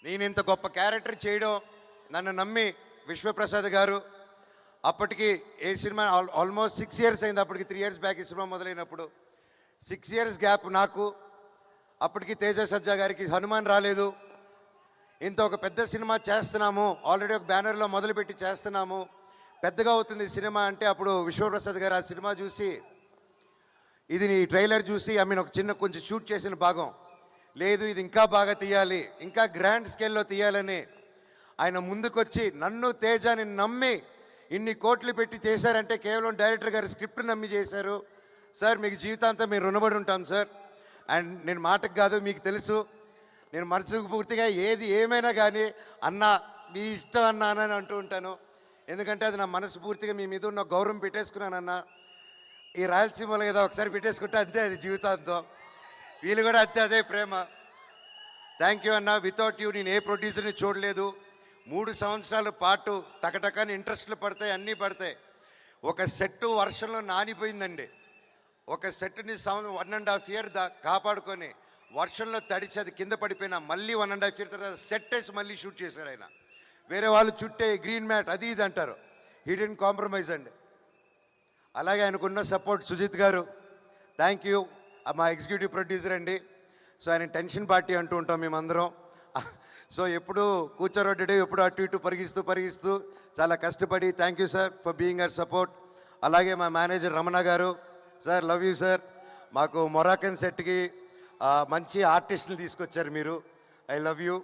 నేను ఇంత గొప్ప క్యారెక్టర్ చేయడం నన్ను నమ్మి విశ్వప్రసాద్ గారు అప్పటికి ఏ సినిమా ఆల్మోస్ట్ 6 years అయింది. అప్పటికి 3 years బ్యాక్ ఈ సినిమా మొదలైనప్పుడు 6 years గ్యాప్ నాకు. అప్పటికి తేజ సజ్జా గారికి హనుమాన్ రాలేదు. ఇంత ఒక పెద్ద సినిమా చేస్తున్నాము, ఆల్రెడీ ఒక బ్యానర్లో మొదలుపెట్టి చేస్తున్నాము, పెద్దగా అవుతుంది సినిమా అంటే అప్పుడు విశ్వప్రసాద్ గారు ఆ సినిమా చూసి ఇది నీ ట్రైలర్ చూసి ఒక చిన్న కొంచెం షూట్ చేసిన భాగం లేదు, ఇది ఇంకా బాగా తీయాలి, ఇంకా గ్రాండ్ స్కేల్లో తీయాలని ఆయన ముందుకొచ్చి నన్ను తేజాని నమ్మి ఇన్ని కోట్లు పెట్టి చేశారంటే కేవలం డైరెక్టర్ గారి స్క్రిప్ట్ నమ్మి చేశారు. సార్ మీకు జీవితాంతం మీరు రుణపడి ఉంటాం సార్. అండ్ నేను మాటకు కాదు, మీకు తెలుసు నేను మనసుకు పూర్తిగా ఏది ఏమైనా కానీ అన్న మీ ఇష్టం అన్నా అని అంటూ ఉంటాను. ఎందుకంటే అది నా మనసు పూర్తిగా మీ మీద ఉన్న గౌరవం పెట్టేసుకున్నానన్న. ఈ రాయలసీమలో ఏదో ఒకసారి పెట్టేసుకుంటే అంతే, అది జీవితాంతం. వీళ్ళు కూడా అంతే, అదే ప్రేమ. థ్యాంక్ యూ అన్న. వితౌట్ యూ నేను ఏ ప్రొడ్యూసర్ని చూడలేదు. 3 సంవత్సరాల పాటు టకటకని ఇంట్రెస్ట్లు పడతాయి, అన్నీ పడతాయి. ఒక సెట్టు వర్షంలో నానిపోయిందండి. ఒక సెట్ని 1.5 year కాపాడుకొని వర్షంలో తడిచి అది కింద పడిపోయినా మళ్ళీ 1.5 year తర్వాత సెట్ వేసి మళ్ళీ షూట్ చేశారు ఆయన. వేరే వాళ్ళు చుట్టే గ్రీన్ మ్యాట్ అది ఇది అంటారు, హీ డిడ్ంట్ కాంప్రమైజ్ అండి. అలాగే ఆయనకున్న సపోర్ట్ సుజిత్ గారు, థ్యాంక్ యూ. మా ఎగ్జిక్యూటివ్ ప్రొడ్యూసర్ అండి. సో ఆయన టెన్షన్ పార్టీ అంటూ ఉంటాం మేమందరం. సో ఎప్పుడు కూర్చోరొడ్డు, ఎప్పుడు అటు ఇటు పరిగిస్తూ చాలా కష్టపడి thank you sir for being our support. అలాగే మా మేనేజర్ రమణ గారు, సార్ లవ్ యూ సార్. మాకు మొరాకన్ సెట్కి మంచి ఆర్టిస్టులు తీసుకొచ్చారు మీరు, ఐ లవ్ యూ.